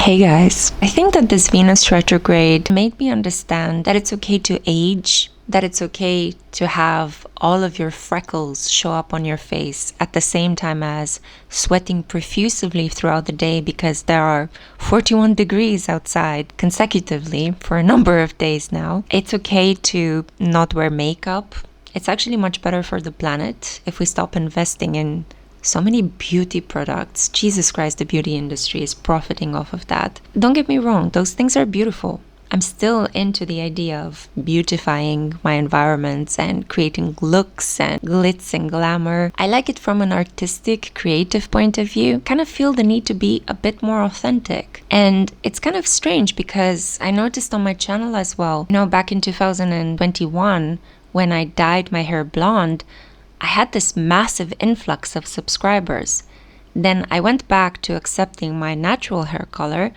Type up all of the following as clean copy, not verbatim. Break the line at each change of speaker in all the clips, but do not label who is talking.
Hey guys, I think that this Venus retrograde made me understand that it's okay to age, that it's okay to have all of your freckles show up on your face at the same time as sweating profusely throughout the day because there are 41 degrees outside consecutively for a number of days now. It's okay to not wear makeup. It's actually much better for the planet if we stop investing in so many beauty products. Jesus Christ, the beauty industry is profiting off of that. Don't get me wrong, those things are beautiful. I'm still into the idea of beautifying my environments and creating looks and glitz and glamour. I like it from an artistic, creative point of view. Kind of feel the need to be a bit more authentic. And it's kind of strange because I noticed on my channel as well, back in 2021, when I dyed my hair blonde, I had this massive influx of subscribers. Then I went back to accepting my natural hair color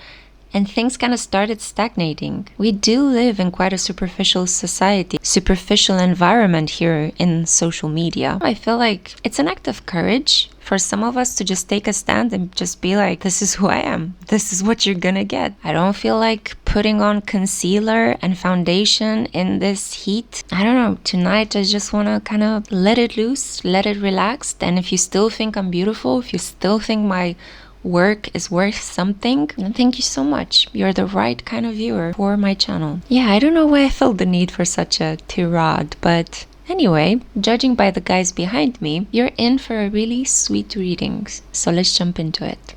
and things kind of started stagnating. We do live in quite a superficial society, superficial environment here in social media. I feel like it's an act of courage for some of us to just take a stand and just be like, this is who I am. This is what you're gonna get. I don't feel like putting on concealer and foundation in this heat. I don't know, tonight I just wanna kind of let it loose, let it relax. And if you still think I'm beautiful, if you still think my work is worth something, then thank you so much. You're the right kind of viewer for my channel. Yeah, I don't know why I felt the need for such a tirade, but anyway, judging by the guys behind me, you're in for a really sweet reading. So let's jump into it.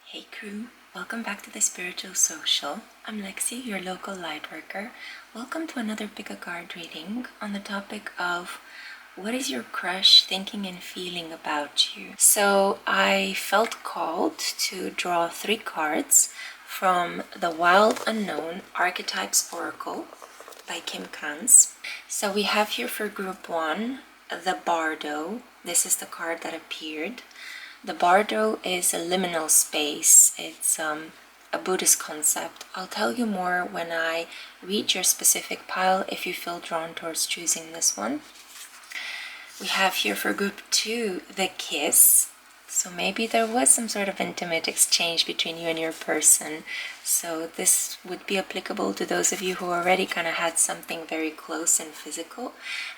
Hey crew, welcome back to the Spiritual Social. I'm Lexi, your local lightworker. Welcome to another pick a card reading on the topic of what is your crush thinking and feeling about you? So I felt called to draw 3 cards from the Wild Unknown Archetypes Oracle by Kim Kranz. So we have here for group 1, the Bardo. This is the card that appeared. The Bardo is a liminal space. It's a Buddhist concept. I'll tell you more when I read your specific pile if you feel drawn towards choosing this one. We have here for group 2, the Kiss. So maybe there was some sort of intimate exchange between you and your person. So this would be applicable to those of you who already kind of had something very close and physical.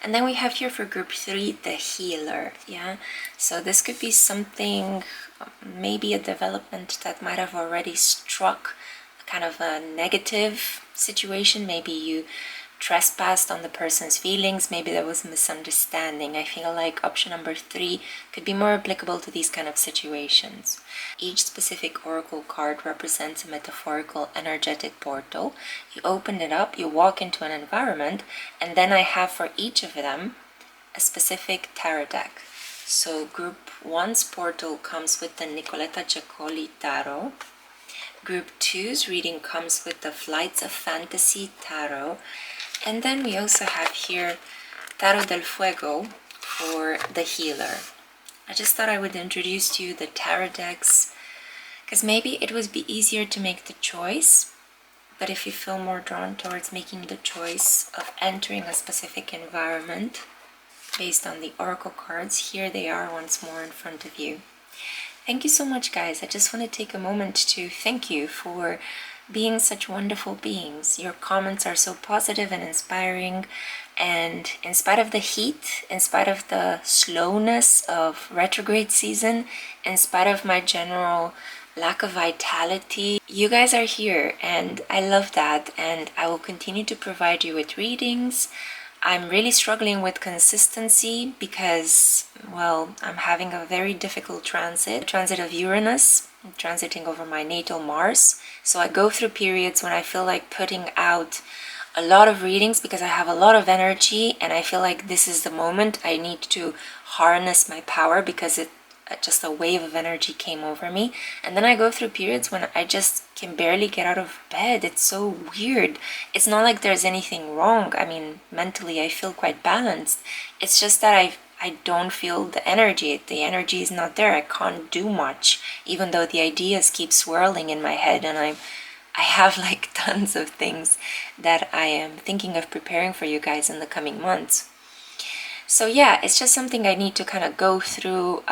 And then we have here for group 3, the Healer. Yeah. So this could be something, maybe a development that might have already struck kind of a negative situation. Maybe you trespassed on the person's feelings, maybe there was a misunderstanding. I feel like option number 3 could be more applicable to these kind of situations. Each specific oracle card represents a metaphorical energetic portal. You open it up, you walk into an environment, and then I have for each of them a specific tarot deck. So group 1's portal comes with the Nicoletta Giaccoli Tarot. Group 2's reading comes with the Flights of Fantasy Tarot. And then we also have here Tarot del Fuego for the Healer. I just thought I would introduce to you the tarot decks because maybe it would be easier to make the choice. But if you feel more drawn towards making the choice of entering a specific environment based on the oracle cards, here they are once more in front of you. Thank you so much, guys. I just want to take a moment to thank you for being such wonderful beings. Your comments are so positive and inspiring, and in spite of the heat, in spite of the slowness of retrograde season, in spite of my general lack of vitality, you guys are here and I love that, and I will continue to provide you with readings. I'm really struggling with consistency because, well, I'm having a very difficult transit of Uranus, transiting over my natal Mars. So I go through periods when I feel like putting out a lot of readings because I have a lot of energy and I feel like this is the moment I need to harness my power because just a wave of energy came over me. And then I go through periods when I just can barely get out of bed. It's so weird. It's not like there's anything wrong. I mean, mentally I feel quite balanced. It's just that I don't feel the energy. The energy is not there. I can't do much, even though the ideas keep swirling in my head and I have like tons of things that I am thinking of preparing for you guys in the coming months. So yeah, it's just something I need to kind of go through.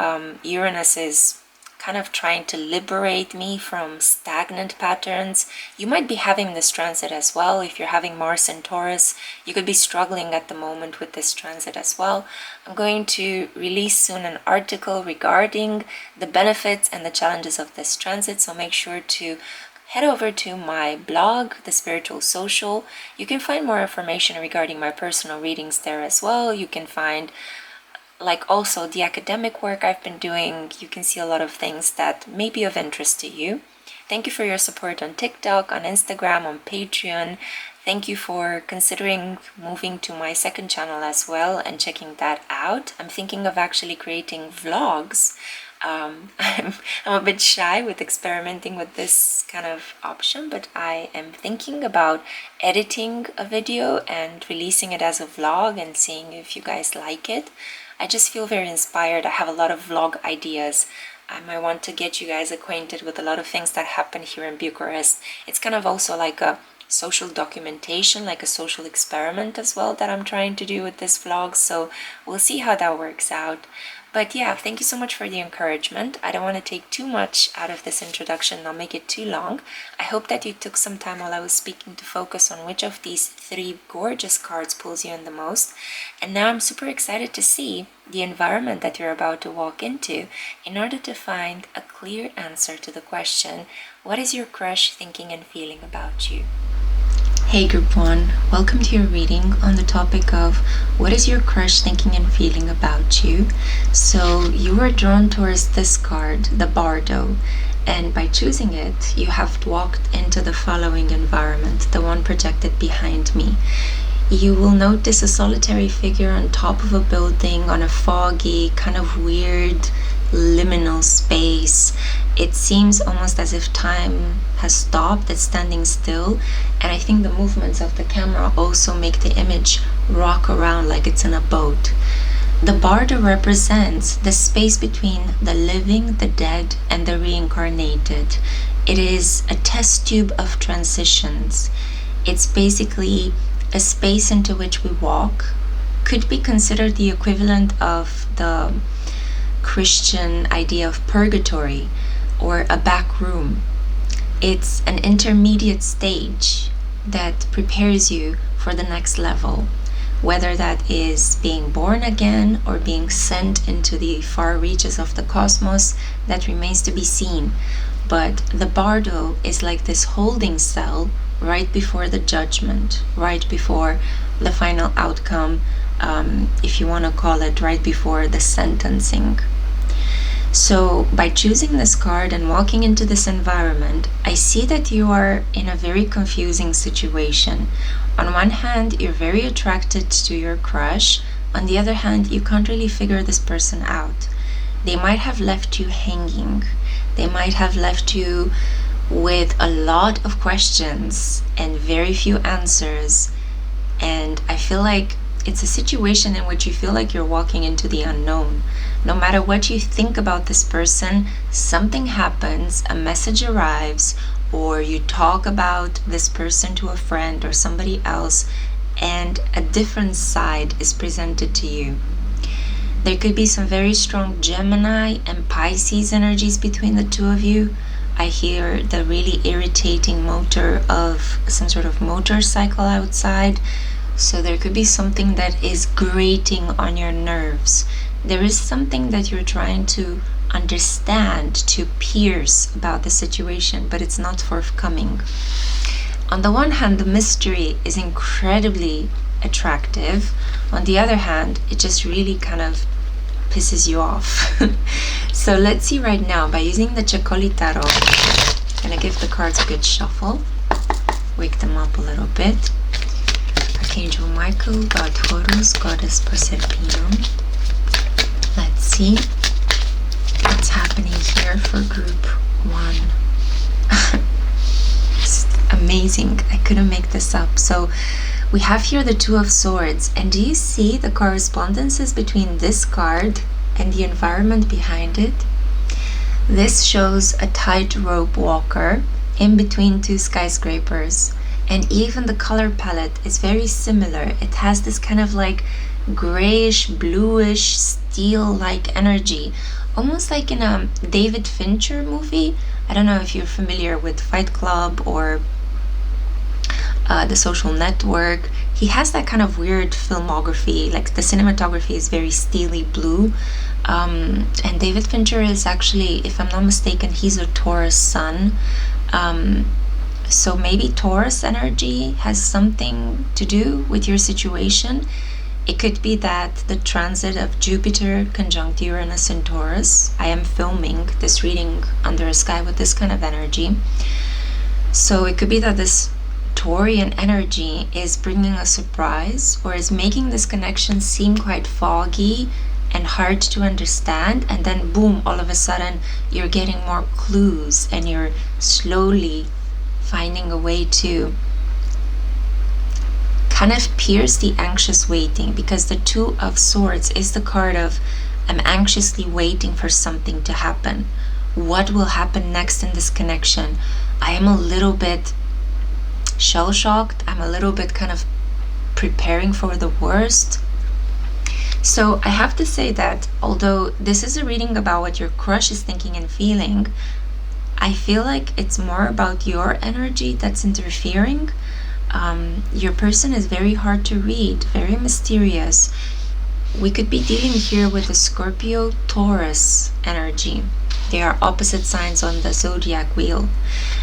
Uranus is kind of trying to liberate me from stagnant patterns. You might be having this transit as well. If you're having Mars in Taurus, you could be struggling at the moment with this transit as well. I'm going to release soon an article regarding the benefits and the challenges of this transit, so make sure to head over to my blog, The Spiritual Social. You can find more information regarding my personal readings there as well. You can find like also the academic work I've been doing. You can see a lot of things that may be of interest to you. Thank you for your support on TikTok, on Instagram, on Patreon. Thank you for considering moving to my second channel as well and checking that out. I'm thinking of actually creating vlogs. I'm a bit shy with experimenting with this kind of option, but I am thinking about editing a video and releasing it as a vlog and seeing if you guys like it. I just feel very inspired. I have a lot of vlog ideas. I might want to get you guys acquainted with a lot of things that happen here in Bucharest. It's kind of also like a social documentation, like a social experiment as well that I'm trying to do with this vlog, so we'll see how that works out. But yeah, thank you so much for the encouragement. I don't want to take too much out of this introduction, not make it too long. I hope that you took some time while I was speaking to focus on which of these 3 gorgeous cards pulls you in the most. And now I'm super excited to see the environment that you're about to walk into in order to find a clear answer to the question, what is your crush thinking and feeling about you? Hey Group 1, welcome to your reading on the topic of what is your crush thinking and feeling about you. So you were drawn towards this card, the Bardo, and by choosing it, you have walked into the following environment, the one projected behind me. You will notice a solitary figure on top of a building on a foggy, kind of weird, liminal space. It seems almost as if time has stopped, it's standing still, and I think the movements of the camera also make the image rock around like it's in a boat. The Bardo represents the space between the living, the dead, and the reincarnated. It is a test tube of transitions. It's basically a space into which we walk. Could be considered the equivalent of the Christian idea of purgatory or a back room. It's an intermediate stage that prepares you for the next level, whether that is being born again or being sent into the far reaches of the cosmos, that remains to be seen. But the Bardo is like this holding cell right before the judgment, right before the final outcome, if you want to call it, right before the sentencing. So by choosing this card and walking into this environment, I see that you are in a very confusing situation. On one hand, you're very attracted to your crush. On the other hand, you can't really figure this person out. They might have left you hanging. They might have left you with a lot of questions and very few answers. And I feel like it's a situation in which you feel like you're walking into the unknown. No matter what you think about this person, something happens, a message arrives, or you talk about this person to a friend or somebody else, and a different side is presented to you. There could be some very strong Gemini and Pisces energies between the two of you. I hear the really irritating motor of some sort of motorcycle outside. So there could be something that is grating on your nerves. There is something that you're trying to understand, to pierce about the situation, but it's not forthcoming. On the one hand, the mystery is incredibly attractive. On the other hand, it just really kind of pisses you off. So let's see right now, by using the Chacoli Tarot, I'm gonna give the cards a good shuffle, wake them up a little bit. Archangel Michael, God Horus, Goddess Proserpinum. Let's see what's happening here for group 1. It's amazing. I couldn't make this up. So we have here the Two of Swords. And do you see the correspondences between this card and the environment behind it? This shows a tightrope walker. in between two skyscrapers. And even the color palette is very similar. It has this kind of like grayish, bluish, steel-like energy, almost like in a David Fincher movie. I don't know if you're familiar with Fight Club or The Social Network. He has that kind of weird filmography, like the cinematography is very steely blue. And David Fincher is actually, if I'm not mistaken, he's a Taurus sun. So maybe Taurus energy has something to do with your situation. It could be that the transit of Jupiter conjunct Uranus in Taurus. I am filming this reading under a sky with this kind of energy. So it could be that this Taurian energy is bringing a surprise, or is making this connection seem quite foggy and hard to understand, and then boom, all of a sudden you're getting more clues and you're slowly finding a way to kind of pierce the anxious waiting, because the Two of Swords is the card of I'm anxiously waiting for something to happen. What will happen next in this connection? I am a little bit shell-shocked. I'm a little bit kind of preparing for the worst. So I have to say that although this is a reading about what your crush is thinking and feeling, I feel like it's more about your energy that's interfering. Your person is very hard to read, very mysterious. We could be dealing here with a Scorpio Taurus energy. They are opposite signs on the zodiac wheel.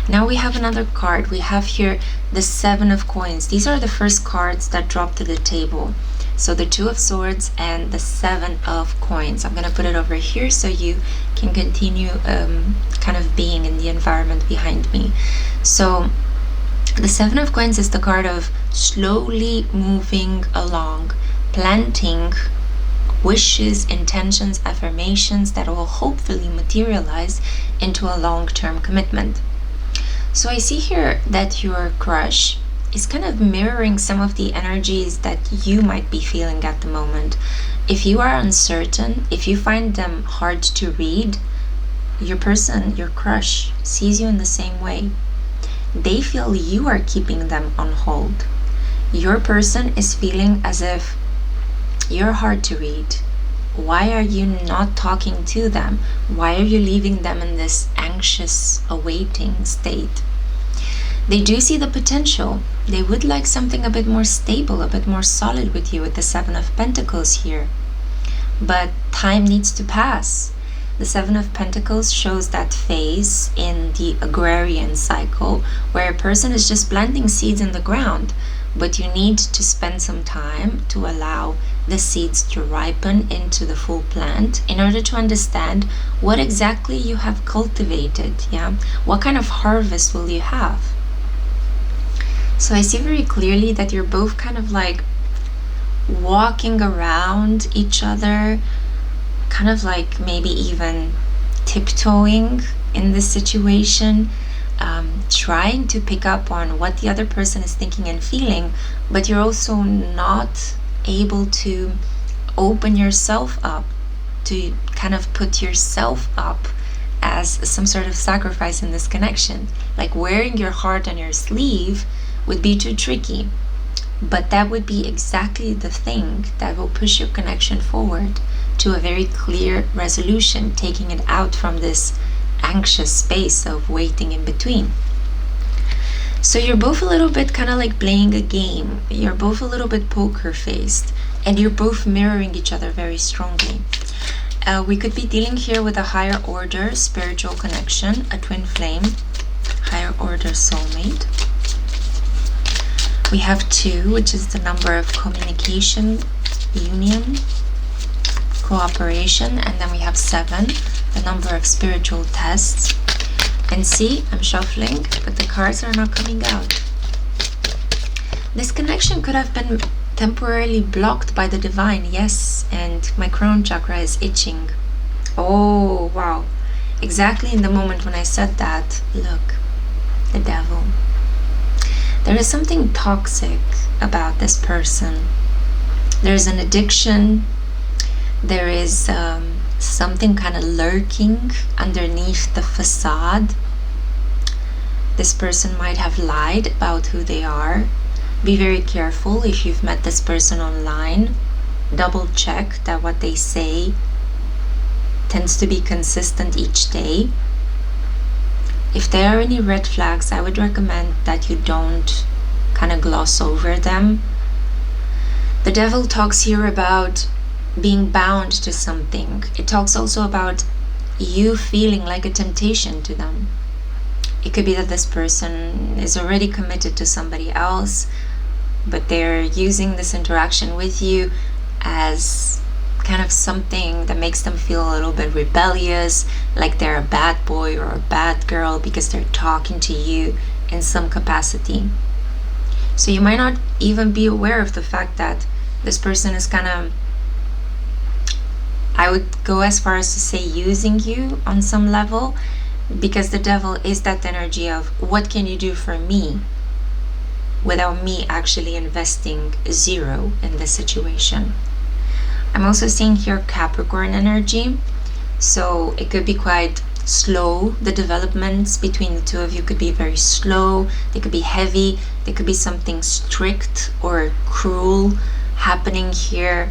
Now we have another card. We have here the Seven of Coins. These are the first cards that drop to the table. So the Two of Swords and the Seven of Coins. I'm going to put it over here so you can continue kind of being in the environment behind me. So the Seven of Coins is the card of slowly moving along, planting wishes, intentions, affirmations that will hopefully materialize into a long-term commitment. So I see here that your crush is kind of mirroring some of the energies that you might be feeling at the moment. If you are uncertain, if you find them hard to read, your person, your crush, sees you in the same way. They feel you are keeping them on hold. Your person is feeling as if you're hard to read. Why are you not talking to them? Why are you leaving them in this anxious, awaiting state? They do see the potential. They would like something a bit more stable, a bit more solid with you with the Seven of Pentacles here. But time needs to pass. The Seven of Pentacles shows that phase in the agrarian cycle where a person is just planting seeds in the ground, but you need to spend some time to allow the seeds to ripen into the full plant in order to understand what exactly you have cultivated. What kind of harvest will you have? So I see very clearly that you're both kind of like walking around each other, kind of like maybe even tiptoeing in this situation, trying to pick up on what the other person is thinking and feeling, but you're also not able to open yourself up, to kind of put yourself up as some sort of sacrifice in this connection. Like wearing your heart on your sleeve would be too tricky, but that would be exactly the thing that will push your connection forward to a very clear resolution, taking it out from this anxious space of waiting in between. So you're both a little bit kind of like playing a game. You're both a little bit poker faced, and you're both mirroring each other very strongly. We could be dealing here with a higher order spiritual connection, a twin flame, higher order soulmate. We have 2, which is the number of communication, union, cooperation, and then we have 7, the number of spiritual tests. And see, I'm shuffling, but the cards are not coming out. This connection could have been temporarily blocked by the divine, yes, and my crown chakra is itching. Oh, wow. Exactly in the moment when I said that, look, the devil. There is something toxic about this person. There's an addiction. There is something kind of lurking underneath the facade. This person might have lied about who they are. Be very careful if you've met this person online. Double check that what they say tends to be consistent each day. If there are any red flags, I would recommend that you don't kind of gloss over them. The devil talks here about being bound to something. It talks also about you feeling like a temptation to them. It could be that this person is already committed to somebody else, but they're using this interaction with you as kind of something that makes them feel a little bit rebellious, like they're a bad boy or a bad girl because they're talking to you in some capacity. So you might not even be aware of the fact that this person is kind of, I would go as far as to say, using you on some level, because the devil is that energy of what can you do for me without me actually investing zero in this situation. I'm also seeing here Capricorn energy, so it could be quite slow. The developments between the two of you could be very slow, they could be heavy, they could be something strict or cruel happening here.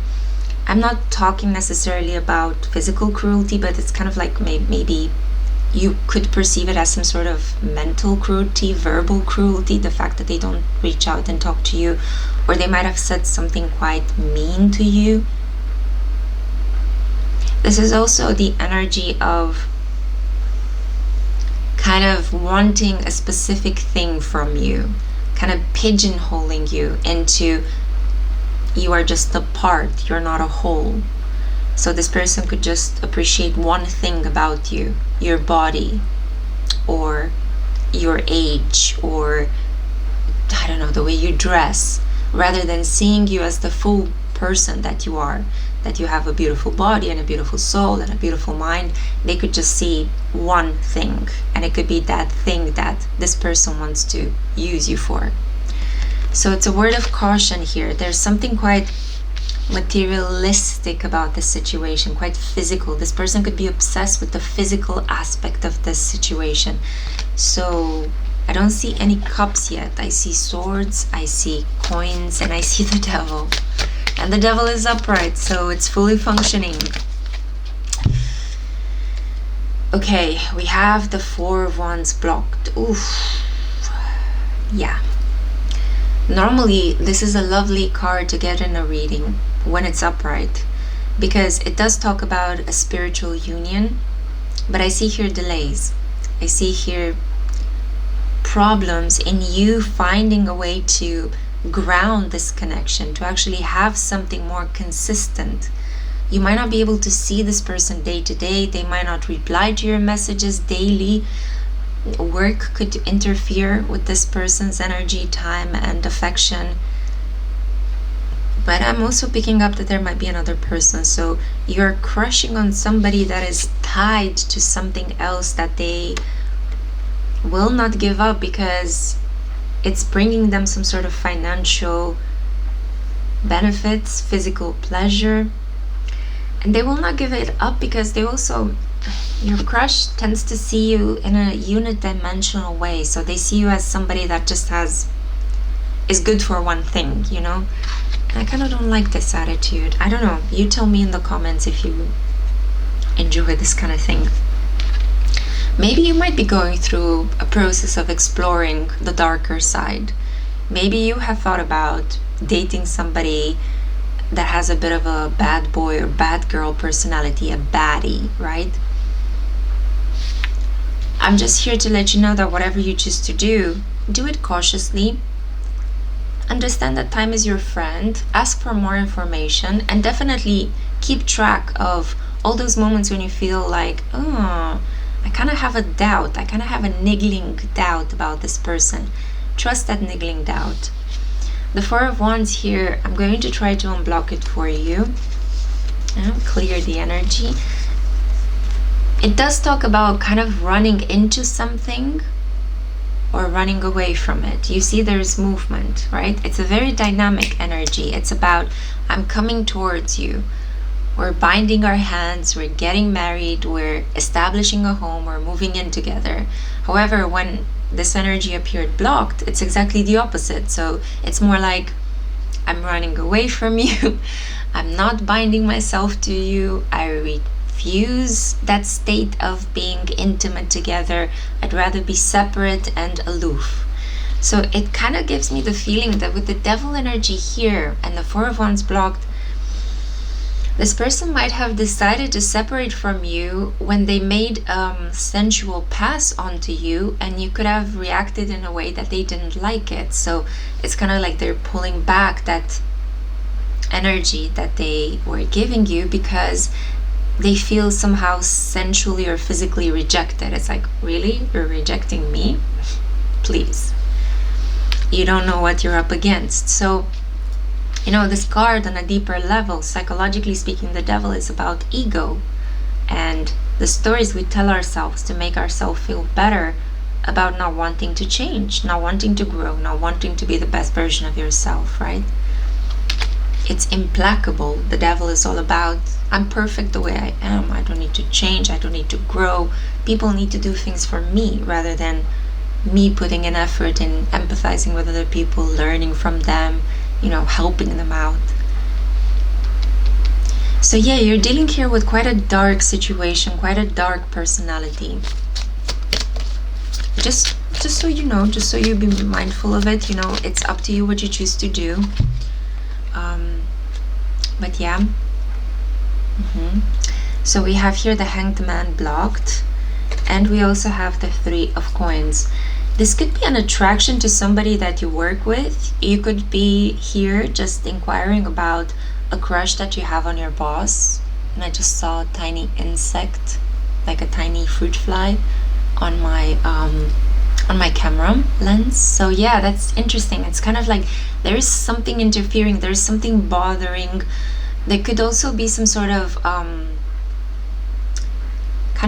I'm not talking necessarily about physical cruelty, but it's kind of like maybe you could perceive it as some sort of mental cruelty, verbal cruelty, the fact that they don't reach out and talk to you, or they might have said something quite mean to you. This is also the energy of kind of wanting a specific thing from you, kind of pigeonholing you into you are just a part, you're not a whole. So this person could just appreciate one thing about you, your body, or your age, or I don't know, the way you dress, rather than seeing you as the full person that you are, that you have a beautiful body and a beautiful soul and a beautiful mind. They could just see one thing, and it could be that thing that this person wants to use you for. So it's a word of caution here. There's something quite materialistic about this situation, quite physical. This person could be obsessed with the physical aspect of this situation. So I don't see any cups yet. I see swords, I see coins, and I see the devil. And the devil is upright, so it's fully functioning. Okay, we have the Four of Wands blocked. Oof. Yeah. Normally, this is a lovely card to get in a reading when it's upright, because it does talk about a spiritual union, but I see here delays. I see here problems in you finding a way to ground this connection, to actually have something more consistent. You might not be able to see this person day to day. They might not reply to your messages daily. Work could interfere with this person's energy, time, and affection. But I'm also picking up that there might be another person. So you're crushing on somebody that is tied to something else that they will not give up, because it's bringing them some sort of financial benefits, physical pleasure. And they will not give it up because they also, your crush tends to see you in a unidimensional way. So they see you as somebody that just is good for one thing, you know? And I kind of don't like this attitude. I don't know. You tell me in the comments if you enjoy this kind of thing. Maybe you might be going through a process of exploring the darker side. Maybe you have thought about dating somebody that has a bit of a bad boy or bad girl personality, a baddie, right? I'm just here to let you know that whatever you choose to do it cautiously. Understand that time is your friend. Ask for more information, and definitely keep track of all those moments when you feel like, oh, I kind of have a doubt. I kind of have a niggling doubt about this person. Trust that niggling doubt. The Four of Wands here, I'm going to try to unblock it for you and clear the energy. It does talk about kind of running into something or running away from it. You see there's movement, right? It's a very dynamic energy. It's about, I'm coming towards you. We're binding our hands, we're getting married, we're establishing a home, we're moving in together. However, when this energy appeared blocked, it's exactly the opposite. So it's more like, I'm running away from you. I'm not binding myself to you. I refuse that state of being intimate together. I'd rather be separate and aloof. So it kind of gives me the feeling that with the devil energy here and the Four of Wands blocked, this person might have decided to separate from you when they made sensual pass onto you, and you could have reacted in a way that they didn't like it. So it's kind of like they're pulling back that energy that they were giving you because they feel somehow sensually or physically rejected. It's like, really? You're rejecting me? Please. You don't know what you're up against. So, you know, this card on a deeper level, psychologically speaking, the devil is about ego and the stories we tell ourselves to make ourselves feel better about not wanting to change, not wanting to grow, not wanting to be the best version of yourself, right? It's implacable. The devil is all about, I'm perfect the way I am. I don't need to change. I don't need to grow. People need to do things for me rather than me putting an effort in empathizing with other people, learning from them, you know, helping them out. So yeah, you're dealing here with quite a dark situation, quite a dark personality. Just so you know, just so you be mindful of it, you know, it's up to you what you choose to do. But yeah. So we have here the Hanged Man blocked, and we also have the Three of Coins. This could be an attraction to somebody that you work with. You could be here just inquiring about a crush that you have on your boss. And I just saw a tiny insect, like a tiny fruit fly, on my camera lens. So yeah, that's interesting. It's kind of like there is something interfering, there's something bothering. There could also be some sort of kind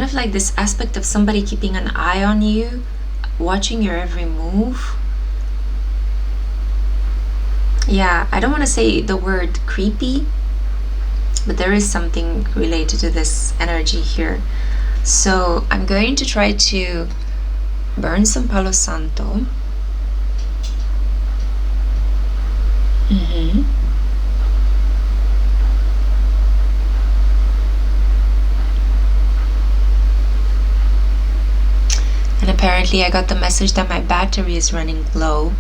of like this aspect of somebody keeping an eye on you, watching your every move. Yeah, I don't want to say the word creepy, but there is something related to this energy here. So I'm going to try to burn some Palo Santo. And apparently I got the message that my battery is running low.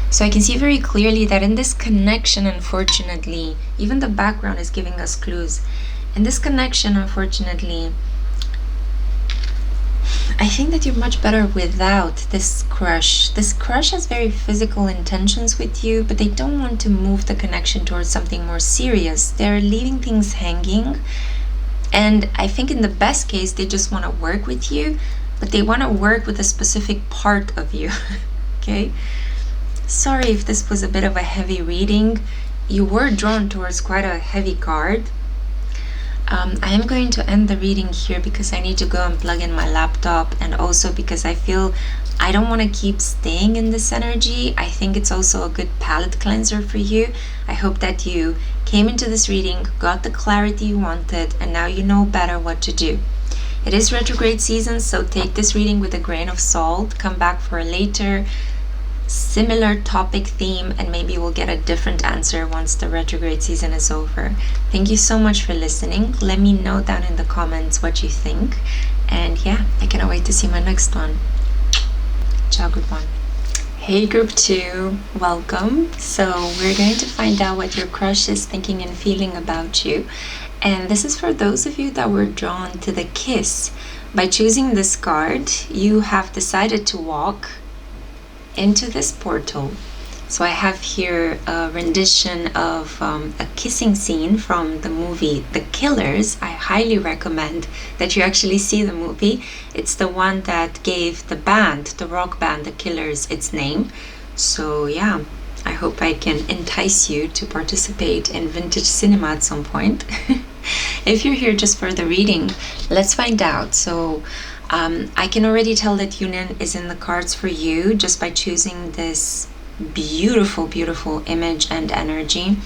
So I can see very clearly that in this connection, unfortunately, even the background is giving us clues. In this connection, unfortunately, I think that you're much better without this crush. This crush has very physical intentions with you, but they don't want to move the connection towards something more serious. They're leaving things hanging. And I think in the best case, they just want to work with you, but they want to work with a specific part of you. Okay? Sorry if this was a bit of a heavy reading. You were drawn towards quite a heavy card. I am going to end the reading here because I need to go and plug in my laptop, and also because I feel I don't want to keep staying in this energy. I think it's also a good palette cleanser for you. I hope that you came into this reading, got the clarity you wanted, and now you know better what to do. It is retrograde season, so take this reading with a grain of salt. Come back for a later similar topic theme, and maybe we'll get a different answer once the retrograde season is over. Thank you so much for listening. Let me know down in the comments what you think, and yeah, I cannot wait to see my next one. Ciao, group 1. Hey group 2, welcome. So we're going to find out what your crush is thinking and feeling about you, and this is for those of you that were drawn to the kiss. By choosing this card, you have decided to walk into this portal. So I have here a rendition of a kissing scene from the movie The Killers. I highly recommend that you actually see the movie. It's the one that gave the band, the rock band The Killers, its name. So yeah, I hope I can entice you to participate in vintage cinema at some point. If you're here just for the reading, let's find out. So I can already tell that union is in the cards for you just by choosing this beautiful, beautiful image and energy.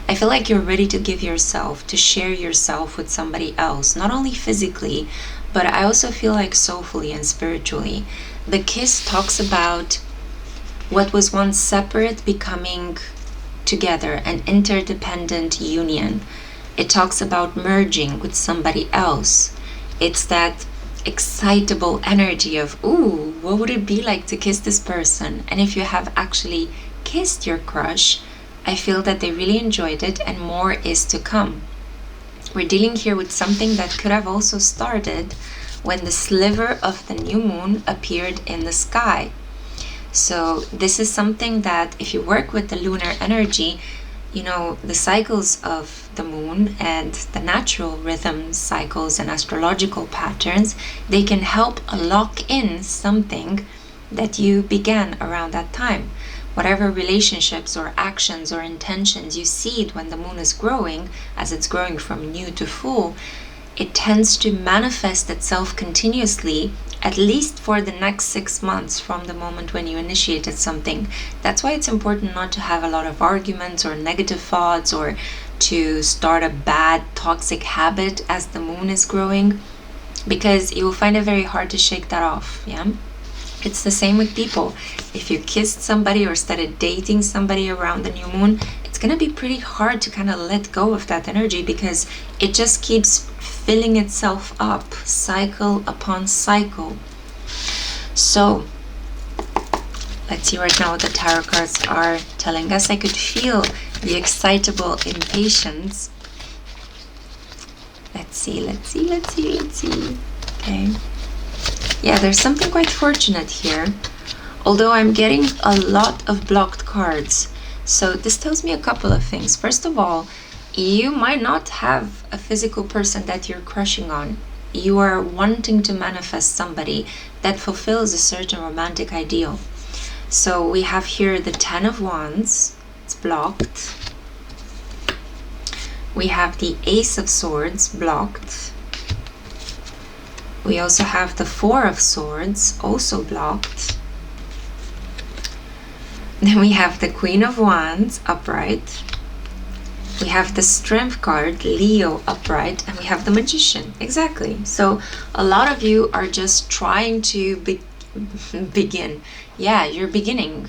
I feel like you're ready to give yourself, to share yourself with somebody else, not only physically, but I also feel like soulfully and spiritually. The kiss talks about what was once separate becoming together, an interdependent union. It talks about merging with somebody else. It's that excitable energy of, ooh, what would it be like to kiss this person? And if you have actually kissed your crush, I feel that they really enjoyed it and more is to come. We're dealing here with something that could have also started when the sliver of the new moon appeared in the sky. So this is something that if you work with the lunar energy, you know, the cycles of the moon and the natural rhythm cycles and astrological patterns, they can help lock in something that you began around that time. Whatever relationships or actions or intentions you seed when the moon is growing, as it's growing from new to full, it tends to manifest itself continuously, at least for the next 6 months from the moment when you initiated something. That's why it's important not to have a lot of arguments or negative thoughts or to start a bad toxic habit as the moon is growing, because you will find it very hard to shake that off. Yeah, it's the same with people. If you kissed somebody or started dating somebody around the new moon, it's gonna be pretty hard to kind of let go of that energy, because it just keeps filling itself up, cycle upon cycle. So let's see right now what the tarot cards are telling us. I could feel the excitable impatience. Let's see. Okay. Yeah, there's something quite fortunate here, although I'm getting a lot of blocked cards. So this tells me a couple of things. First of all, you might not have a physical person that you're crushing on. You are wanting to manifest somebody that fulfills a certain romantic ideal. So we have here the Ten of Wands, it's blocked. We have the Ace of Swords, blocked. We also have the Four of Swords, also blocked. Then we have the Queen of Wands, upright. We have the Strength card, Leo, upright. And we have the Magician, exactly. So a lot of you are just trying to begin. Yeah, you're beginning.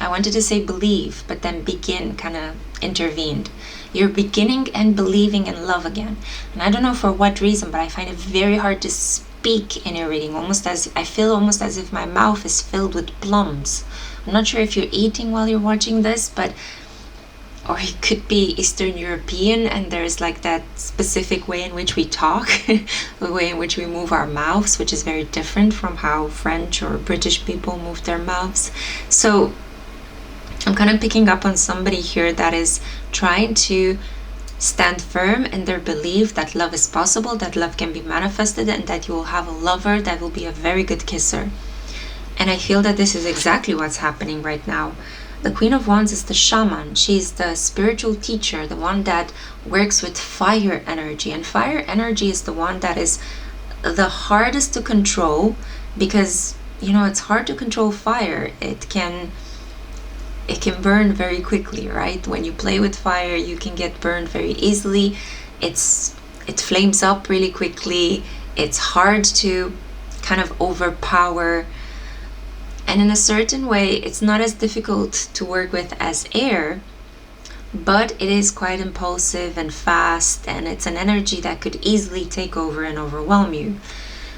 I wanted to say believe, but then begin kind of intervened. You're beginning and believing in love again. And I don't know for what reason, but I find it very hard to speak in your reading. I feel almost as if my mouth is filled with plums. I'm not sure if you're eating while you're watching this, but or it could be Eastern European, and there's like that specific way in which we talk, the way in which we move our mouths, which is very different from how French or British people move their mouths. So I'm kind of picking up on somebody here that is trying to stand firm in their belief that love is possible, that love can be manifested, and that you will have a lover that will be a very good kisser. And I feel that this is exactly what's happening right now. The Queen of Wands is the shaman. She's the spiritual teacher, the one that works with fire energy. And fire energy is the one that is the hardest to control, because, you know, it's hard to control fire. It can burn very quickly, right? When you play with fire, you can get burned very easily. It flames up really quickly. It's hard to kind of overpower. And in a certain way, it's not as difficult to work with as air, but it is quite impulsive and fast, and it's an energy that could easily take over and overwhelm you.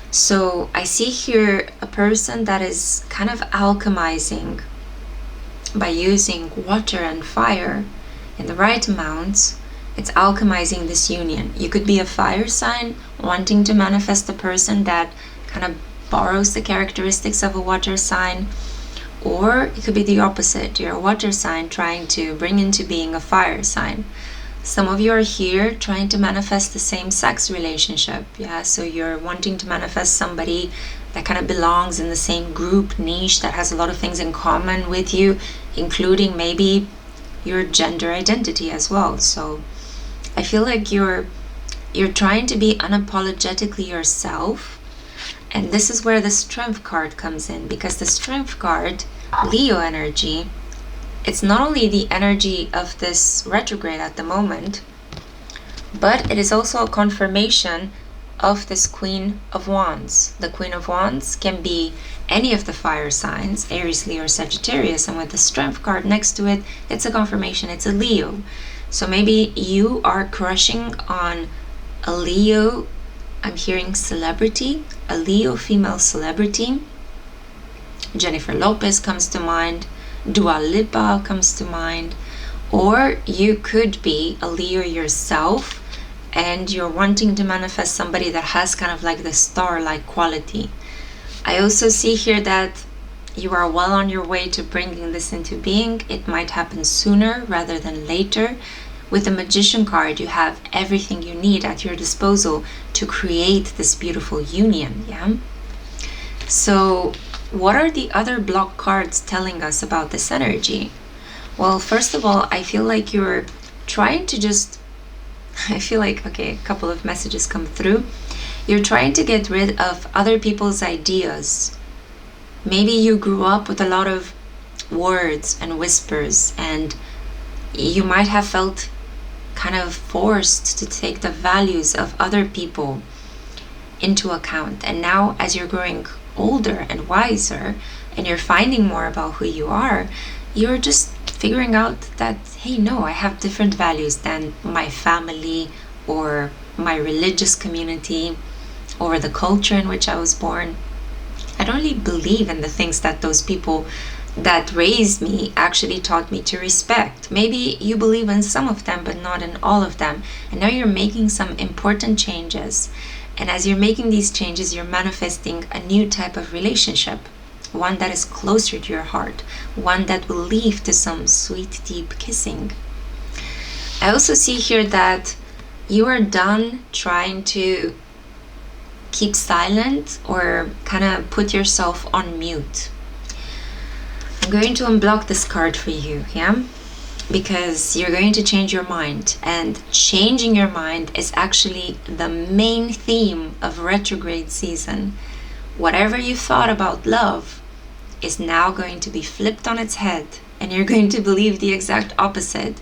So I see here a person that is kind of alchemizing by using water and fire in the right amounts. It's alchemizing this union. You could be a fire sign wanting to manifest a person that kind of borrows the characteristics of a water sign, or it could be the opposite. You're a water sign trying to bring into being a fire sign. Some of you are here trying to manifest the same sex relationship. Yeah, so you're wanting to manifest somebody that kind of belongs in the same group, niche, that has a lot of things in common with you, including maybe your gender identity as well. So I feel like you're trying to be unapologetically yourself. And this is where the Strength card comes in, because the Strength card, Leo energy, it's not only the energy of this retrograde at the moment, but it is also a confirmation of this Queen of Wands. The Queen of Wands can be any of the fire signs, Aries, Leo, or Sagittarius, and with the Strength card next to it, it's a confirmation, it's a Leo. So maybe you are crushing on a Leo, I'm hearing celebrity, a Leo female celebrity. Jennifer Lopez comes to mind, Dua Lipa comes to mind, or you could be a Leo yourself and you're wanting to manifest somebody that has kind of like the star-like quality. I also see here that you are well on your way to bringing this into being. It might happen sooner rather than later. With the Magician card, you have everything you need at your disposal to create this beautiful union, yeah? So what are the other block cards telling us about this energy? Well, first of all, I feel like you're trying to okay, a couple of messages come through. You're trying to get rid of other people's ideas. Maybe you grew up with a lot of words and whispers, and you might have felt kind of forced to take the values of other people into account. And now, as you're growing older and wiser, and you're finding more about who you are, you're just figuring out that, hey, no, I have different values than my family or my religious community or the culture in which I was born. I don't really believe in the things that those people that raised me actually taught me to respect. Maybe you believe in some of them, but not in all of them. And now you're making some important changes. And as you're making these changes, you're manifesting a new type of relationship. One that is closer to your heart, one that will lead to some sweet, deep kissing. I also see here that you are done trying to keep silent or kind of put yourself on mute. I'm going to unblock this card for you, yeah? Because you're going to change your mind, and changing your mind is actually the main theme of retrograde season. Whatever you thought about love is now going to be flipped on its head, and you're going to believe the exact opposite.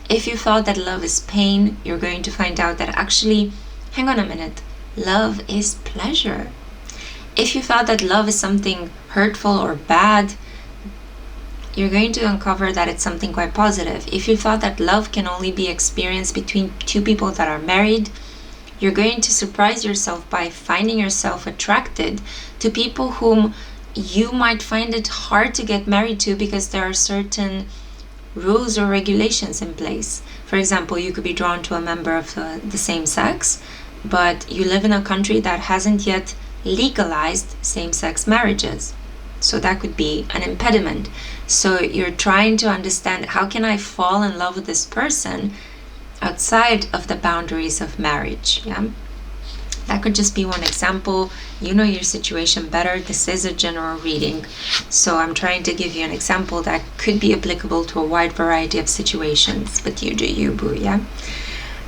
If you thought that love is pain, you're going to find out that actually, hang on a minute, love is pleasure. If you thought that love is something hurtful or bad, you're going to uncover that it's something quite positive. If you thought that love can only be experienced between two people that are married, you're going to surprise yourself by finding yourself attracted to people whom you might find it hard to get married to because there are certain rules or regulations in place. For example, you could be drawn to a member of the same sex, but you live in a country that hasn't yet legalized same-sex marriages. So that could be an impediment. So you're trying to understand, how can I fall in love with this person outside of the boundaries of marriage? Yeah, that could just be one example. You know your situation better. This is a general reading, so I'm trying to give you an example that could be applicable to a wide variety of situations, but you do you, boo, yeah?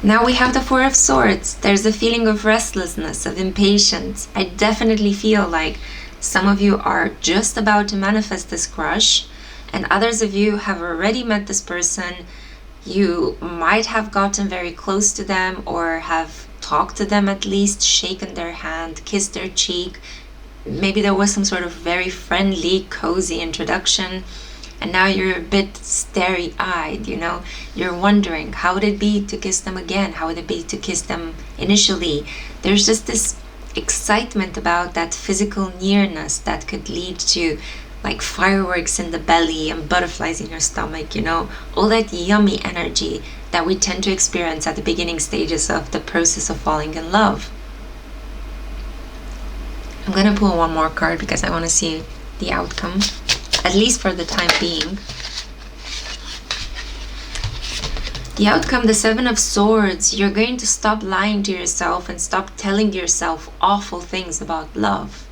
Now we have the Four of Swords. There's a feeling of restlessness, of impatience. I definitely feel like some of you are just about to manifest this crush, and others of you have already met this person. You might have gotten very close to them, or have talked to them at least, shaken their hand, kissed their cheek. Maybe there was some sort of very friendly, cozy introduction, and now you're a bit starry-eyed, you know? You're wondering, how would it be to kiss them again? How would it be to kiss them initially? There's just this excitement about that physical nearness that could lead to like fireworks in the belly and butterflies in your stomach, you know? All that yummy energy that we tend to experience at the beginning stages of the process of falling in love. I'm gonna pull one more card because I want to see the outcome, at least for the time being. The outcome, the Seven of Swords. You're going to stop lying to yourself and stop telling yourself awful things about love.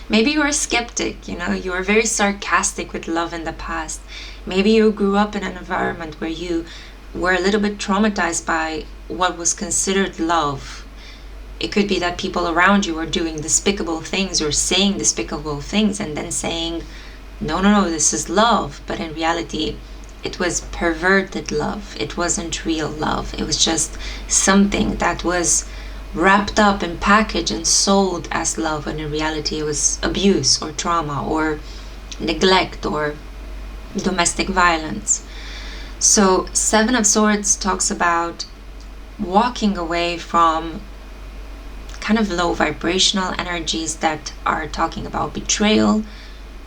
Maybe you're a skeptic, you know, you were very sarcastic with love in the past. Maybe you grew up in an environment where you were a little bit traumatized by what was considered love. It could be that people around you were doing despicable things or saying despicable things and then saying, no, this is love. But in reality, it was perverted love. It wasn't real love. It was just something that was wrapped up and packaged and sold as love, when in reality it was abuse or trauma or neglect or domestic violence. So 7 of Swords talks about walking away from kind of low vibrational energies that are talking about betrayal,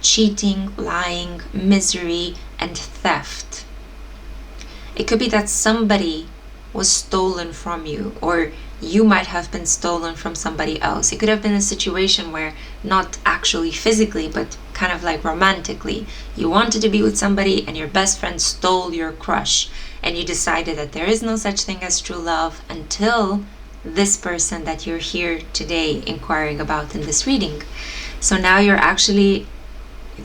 cheating, lying, misery, and theft. It could be that somebody was stolen from you, or you might have been stolen from somebody else. It could have been a situation where, not actually physically, but kind of like romantically, you wanted to be with somebody and your best friend stole your crush, and you decided that there is no such thing as true love until this person that you're here today inquiring about in this reading. So now you're actually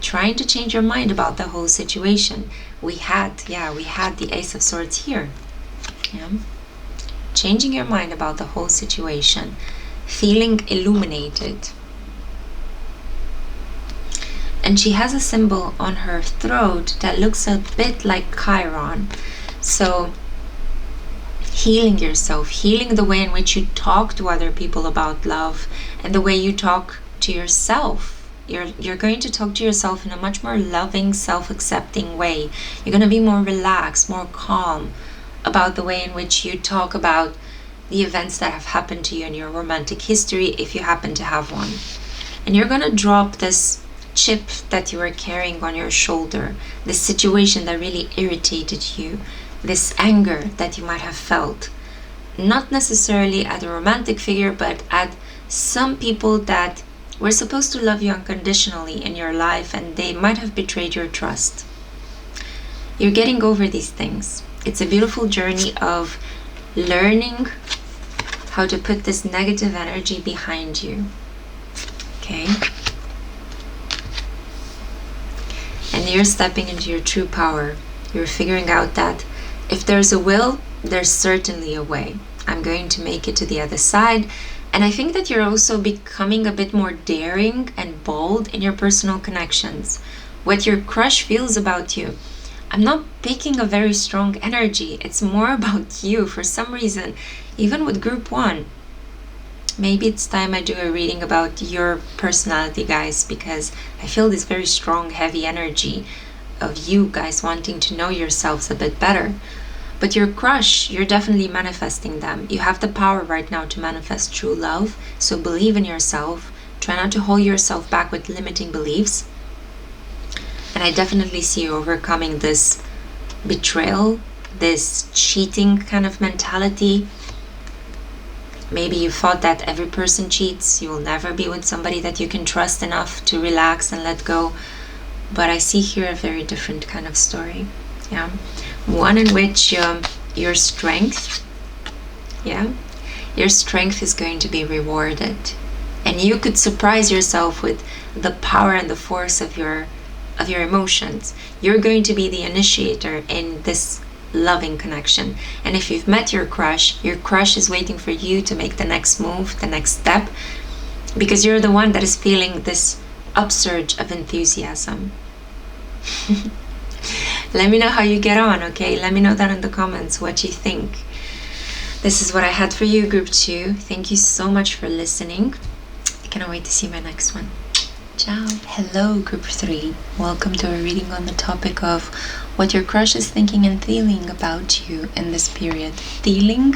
trying to change your mind about the whole situation. We had the Ace of Swords here. Yeah. Changing your mind about the whole situation, feeling illuminated. And she has a symbol on her throat that looks a bit like Chiron. So healing yourself, healing the way in which you talk to other people about love and the way you talk to yourself. You're going to talk to yourself in a much more loving, self-accepting way. You're going to be more relaxed, more calm about the way in which you talk about the events that have happened to you in your romantic history, if you happen to have one. And you're going to drop this chip that you are carrying on your shoulder, this situation that really irritated you, this anger that you might have felt, not necessarily at a romantic figure, but at some people that were supposed to love you unconditionally in your life, and they might have betrayed your trust. You're getting over these things. It's a beautiful journey of learning how to put this negative energy behind you. Okay? And you're stepping into your true power. You're figuring out that if there's a will, there's certainly a way. I'm going to make it to the other side. And I think that you're also becoming a bit more daring and bold in your personal connections. What your crush feels about you, I'm not picking a very strong energy. It's more about you for some reason. Even with group 1, maybe it's time I do a reading about your personality, guys, because I feel this very strong, heavy energy of you guys wanting to know yourselves a bit better. But your crush, you're definitely manifesting them. You have the power right now to manifest true love. So believe in yourself. Try not to hold yourself back with limiting beliefs. And I definitely see you overcoming this betrayal, this cheating kind of mentality. Maybe you thought that every person cheats. You will never be with somebody that you can trust enough to relax and let go. But I see here a very different kind of story. Yeah. One in which your strength, your strength is going to be rewarded. And you could surprise yourself with the power and the force of your emotions. You're going to be the initiator in this loving connection. And if you've met your crush is waiting for you to make the next move, the next step, because you're the one that is feeling this upsurge of enthusiasm. Let me know how you get on, okay? Let me know that in the comments what you think. This is what I had for you, group 2. Thank you so much for listening. I cannot wait to see my next one. Ciao. Hello, group 3. Welcome to a reading on the topic of what your crush is thinking and feeling about you in this period. Feeling?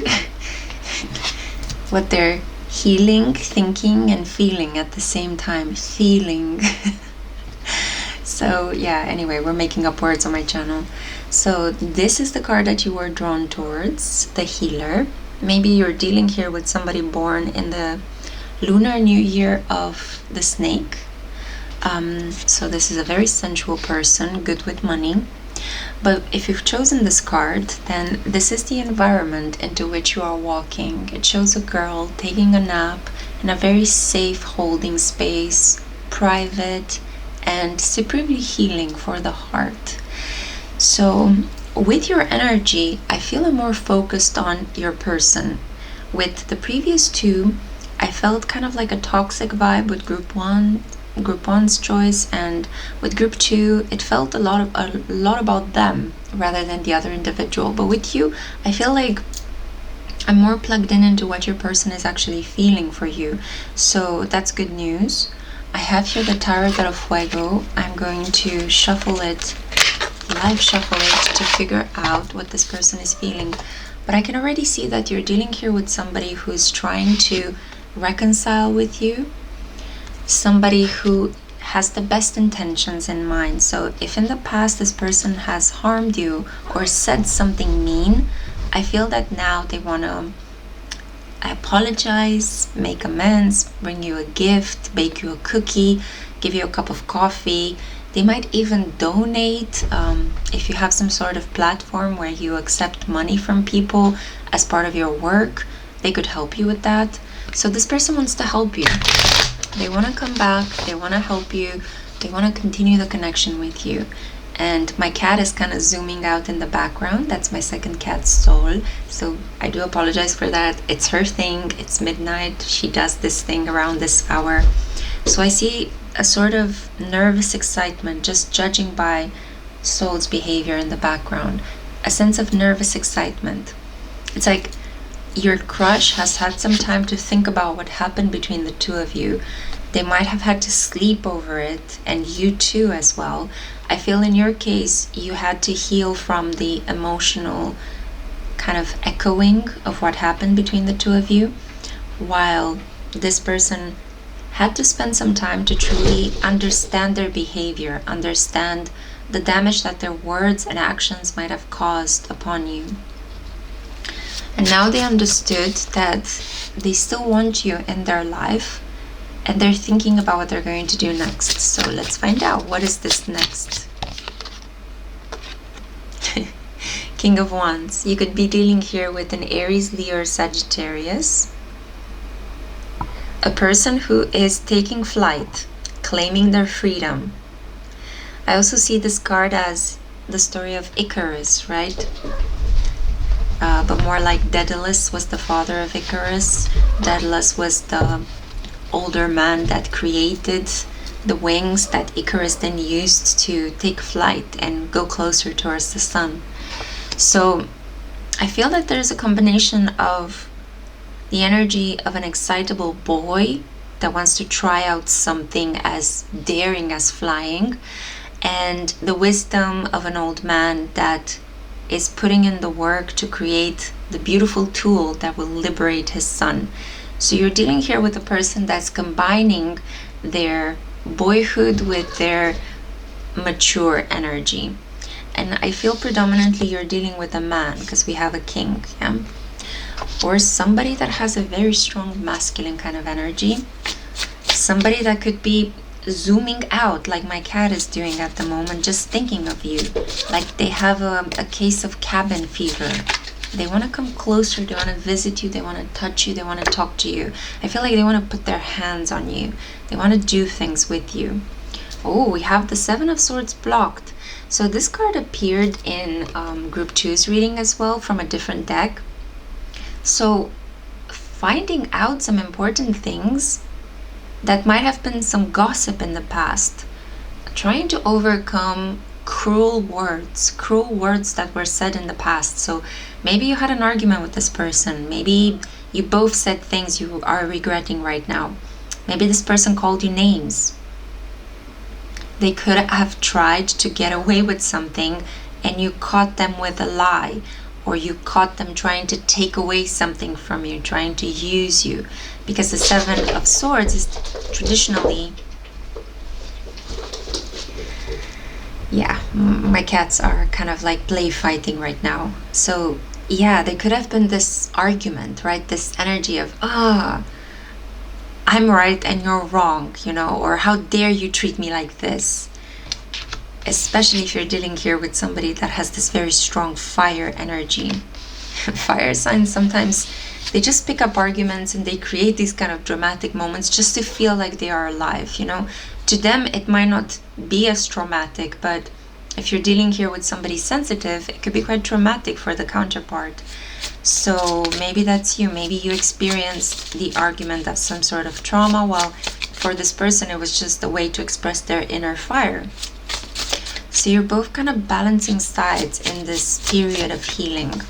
What they're healing, thinking, and feeling at the same time. Feeling. So yeah, anyway, we're making up words on my channel. So this is the card that you were drawn towards, the healer. Maybe you're dealing here with somebody born in the lunar new year of the snake. So this is a very sensual person, good with money. But if you've chosen this card, then this is the environment into which you are walking. It shows a girl taking a nap in a very safe holding space, private, and supremely healing for the heart. So with your energy, I feel I'm more focused on your person. With the previous 2, I felt kind of like a toxic vibe with group 1's choice, and with group 2 it felt a lot about them rather than the other individual. But with you, I feel like I'm more plugged in into what your person is actually feeling for you. So that's good news. I have here the Tarot del Fuego. I'm going to shuffle it, live shuffle it, to figure out what this person is feeling. But I can already see that you're dealing here with somebody who's trying to reconcile with you, somebody who has the best intentions in mind. So if in the past this person has harmed you or said something mean, I feel that now they want to apologize, make amends, bring you a gift, bake you a cookie, give you a cup of coffee. They might even donate. If you have some sort of platform where you accept money from people as part of your work, they could help you with that. So this person wants to help you. They want to come back, they want to help you, they want to continue the connection with you. And my cat is kind of zooming out in the background. That's my second cat, Soul. So I do apologize for that. It's her thing. It's midnight. She does this thing around this hour. So I see a sort of nervous excitement just judging by Soul's behavior in the background. A sense of nervous excitement. It's like your crush has had some time to think about what happened between the two of you. They might have had to sleep over it, and you too as well. I feel in your case, you had to heal from the emotional kind of echoing of what happened between the two of you, while this person had to spend some time to truly understand their behavior, understand the damage that their words and actions might have caused upon you. And now they understood that they still want you in their life, and they're thinking about what they're going to do next. So let's find out, what is this next? King of Wands. You could be dealing here with an Aries, Leo, or Sagittarius. A person who is taking flight, claiming their freedom. I also see this card as the story of Icarus, right? But more like Daedalus was the father of Icarus. Daedalus was the older man that created the wings that Icarus then used to take flight and go closer towards the sun. So I feel that there's a combination of the energy of an excitable boy that wants to try out something as daring as flying, and the wisdom of an old man that is putting in the work to create the beautiful tool that will liberate his son. So you're dealing here with a person that's combining their boyhood with their mature energy. And I feel predominantly you're dealing with a man, because we have a king, yeah? Or somebody that has a very strong masculine kind of energy. Somebody that could be zooming out like my cat is doing at the moment, just thinking of you. Like they have a case of cabin fever. They want to come closer, they want to visit you, they want to touch you, they want to talk to you. I feel like they want to put their hands on you. They want to do things with you. Oh, we have the Seven of Swords blocked. So this card appeared in Group 2's reading as well from a different deck. So finding out some important things that might have been some gossip in the past. Trying to overcome cruel words that were said in the past. So maybe you had an argument with this person. Maybe you both said things you are regretting right now. Maybe this person called you names. They could have tried to get away with something and you caught them with a lie, or you caught them trying to take away something from you, trying to use you. Because the Seven of Swords is traditionally... Yeah, my cats are kind of like play fighting right now. So yeah, there could have been this argument, right? This energy of, I'm right and you're wrong, you know, or how dare you treat me like this? Especially if you're dealing here with somebody that has this very strong fire energy. Fire signs, sometimes they just pick up arguments and they create these kind of dramatic moments just to feel like they are alive, you know. To them it might not be as traumatic, but if you're dealing here with somebody sensitive, it could be quite traumatic for the counterpart. So maybe that's you. Maybe you experienced the argument as some sort of trauma, while for this person it was just a way to express their inner fire. So you're both kind of balancing sides in this period of healing.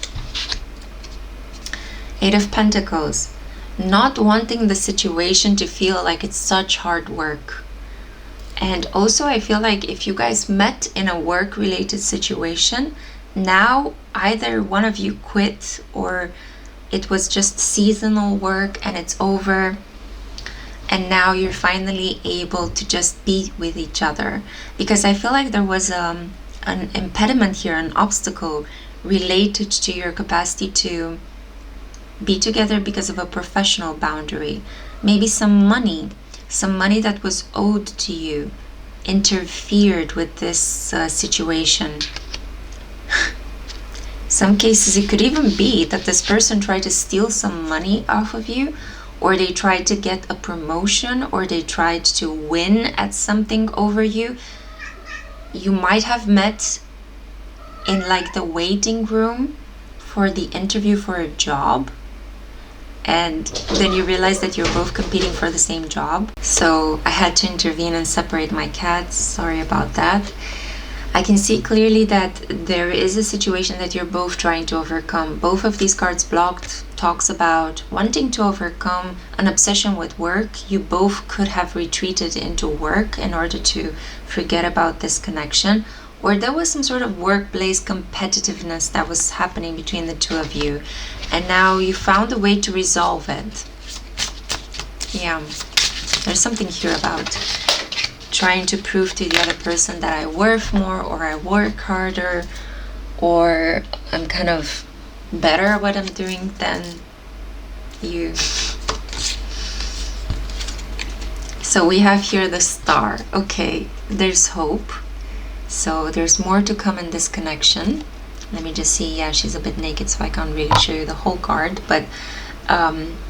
Eight of Pentacles. Not wanting the situation to feel like it's such hard work. And also I feel like if you guys met in a work-related situation, now either one of you quit or it was just seasonal work and it's over. And now you're finally able to just be with each other. Because I feel like there was an impediment here, an obstacle related to your capacity to be together because of a professional boundary. Maybe some money that was owed to you interfered with this situation. Some cases it could even be that this person tried to steal some money off of you, or they tried to get a promotion, or they tried to win at something over you. You might have met in like the waiting room for the interview for a job, and then you realize that you're both competing for the same job. So I had to intervene and separate my cats. Sorry about that. I can see clearly that there is a situation that you're both trying to overcome. Both of these cards blocked talks about wanting to overcome an obsession with work. You both could have retreated into work in order to forget about this connection, or there was some sort of workplace competitiveness that was happening between the two of you, and now you found a way to resolve it. Yeah, there's something here about trying to prove to the other person that I worth more, or I work harder, or I'm kind of better at what I'm doing than you. So we have here the Star. Okay, there's hope. So there's more to come in this connection. Let me just see. Yeah, she's a bit naked, so I can't really show you the whole card, but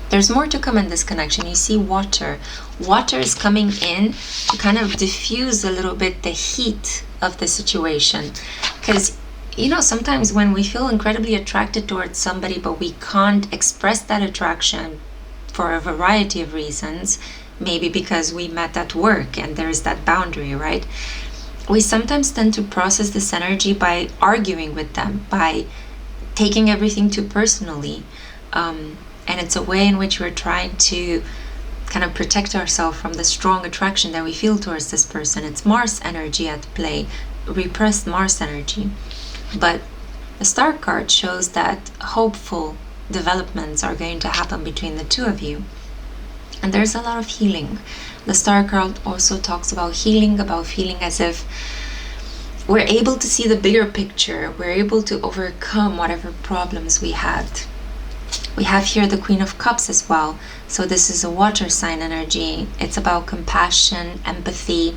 there's more to come in this connection. You see water. Water is coming in to kind of diffuse a little bit the heat of the situation. Because, you know, sometimes when we feel incredibly attracted towards somebody, but we can't express that attraction for a variety of reasons, maybe because we met at work and there's that boundary, right? We sometimes tend to process this energy by arguing with them, by taking everything too personally. And it's a way in which we're trying to kind of protect ourselves from the strong attraction that we feel towards this person. It's Mars energy at play, repressed Mars energy. But the Star card shows that hopeful developments are going to happen between the two of you. And there's a lot of healing. The Star card also talks about healing, about feeling as if we're able to see the bigger picture. We're able to overcome whatever problems we had. We have here the Queen of Cups as well. So this is a water sign energy. It's about compassion, empathy.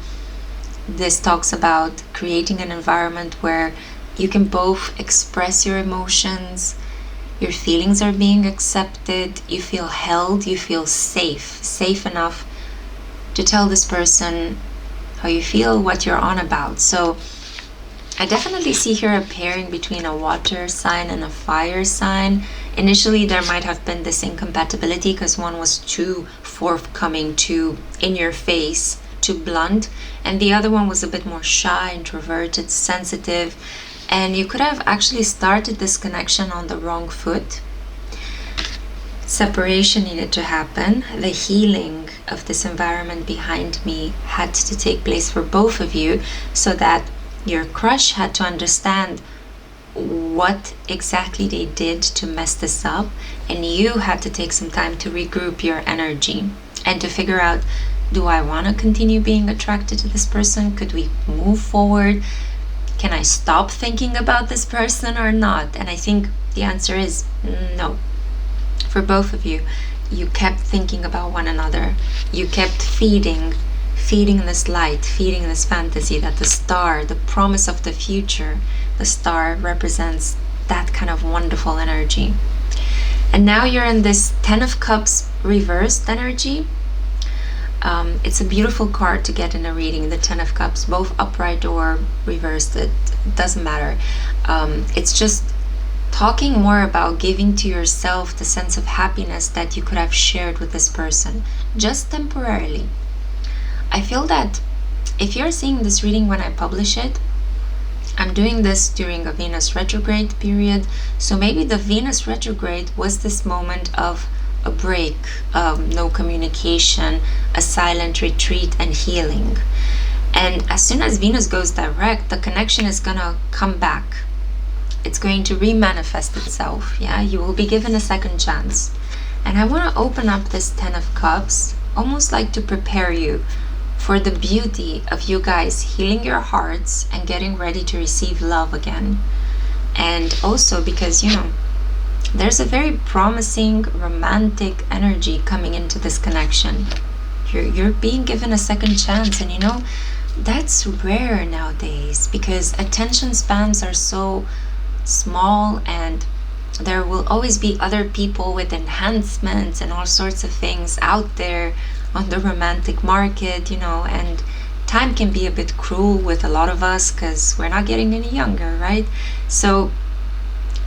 This talks about creating an environment where you can both express your emotions, your feelings are being accepted, you feel held, you feel safe enough to tell this person how you feel, what you're on about. So I definitely see here a pairing between a water sign and a fire sign. Initially, there might have been this incompatibility because one was too forthcoming, too in your face, too blunt, and the other one was a bit more shy, introverted, sensitive, and you could have actually started this connection on the wrong foot. Separation needed to happen. The healing of this environment behind me had to take place for both of you, so that your crush had to understand what exactly they did to mess this up, and you had to take some time to regroup your energy and to figure out, do I want to continue being attracted to this person? Could we move forward? Can I stop thinking about this person or not? And I think the answer is no. For both of you, you kept thinking about one another. You kept feeding this light, feeding this fantasy that the star, the promise of the future, the star represents that kind of wonderful energy. And now you're in this 10 of Cups reversed energy. It's a beautiful card to get in a reading, the 10 of Cups, both upright or reversed, it doesn't matter. It's just talking more about giving to yourself the sense of happiness that you could have shared with this person, just temporarily. I feel that if you're seeing this reading when I publish it, I'm doing this during a Venus retrograde period, so maybe the Venus retrograde was this moment of a break, no communication, a silent retreat and healing. And as soon as Venus goes direct, the connection is gonna come back. It's going to remanifest itself, yeah? You will be given a second chance. And I want to open up this Ten of Cups, almost like to prepare you for the beauty of you guys healing your hearts and getting ready to receive love again. And also because, you know, there's a very promising romantic energy coming into this connection. You're being given a second chance, and you know, that's rare nowadays because attention spans are so small, and there will always be other people with enhancements and all sorts of things out there on the romantic market, you know, and time can be a bit cruel with a lot of us because we're not getting any younger, right? So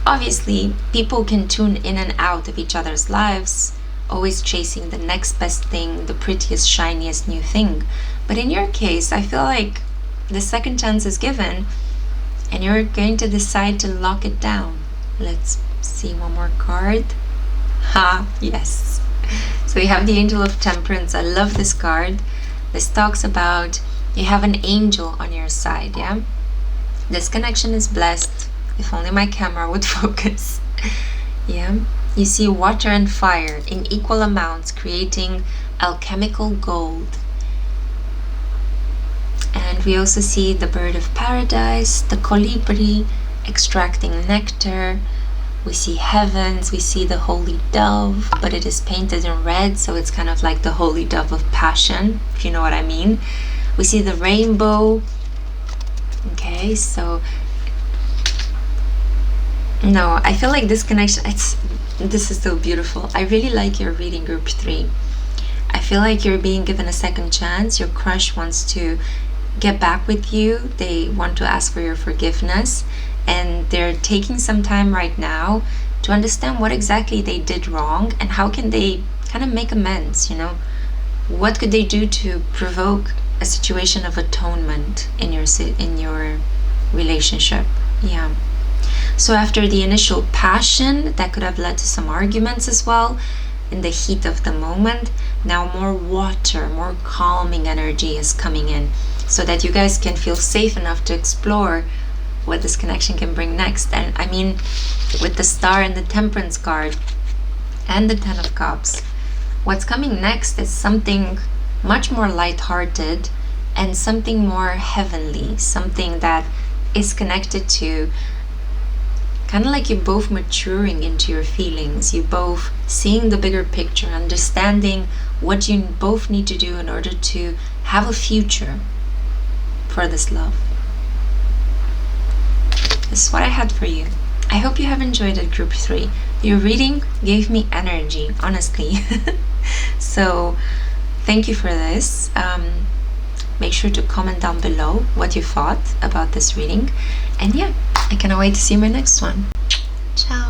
obviously people can tune in and out of each other's lives, always chasing the next best thing, the prettiest, shiniest new thing. But in your case, I feel like the second chance is given and you're going to decide to lock it down. Let's see one more card. Yes. So we have the Angel of Temperance. I love this card. This talks about you have an angel on your side, yeah? This connection is blessed. If only my camera would focus. Yeah? You see water and fire in equal amounts creating alchemical gold. And we also see the bird of paradise, the colibri extracting nectar. We see heavens, we see the holy dove, but it is painted in red, so it's kind of like the holy dove of passion, if you know what I mean. We see the rainbow. Okay, so no, I feel like this connection, this is so beautiful. I really like your reading, group 3. I feel like you're being given a second chance. Your crush wants to get back with you. They want to ask for your forgiveness. And they're taking some time right now to understand what exactly they did wrong and how can they kind of make amends, you know? What could they do to provoke a situation of atonement in your relationship? Yeah. So after the initial passion, that could have led to some arguments as well in the heat of the moment. Now more water, more calming energy is coming in so that you guys can feel safe enough to explore what this connection can bring next. And I mean, with the Star and the Temperance card and the Ten of Cups, what's coming next is something much more lighthearted and something more heavenly, something that is connected to kind of like you both maturing into your feelings, you both seeing the bigger picture, understanding what you both need to do in order to have a future for this love. This is what I had for you. I hope you have enjoyed it, group 3. Your reading gave me energy, honestly. So thank you for this. Make sure to comment down below what you thought about this reading. And yeah, I cannot wait to see my next one. Ciao.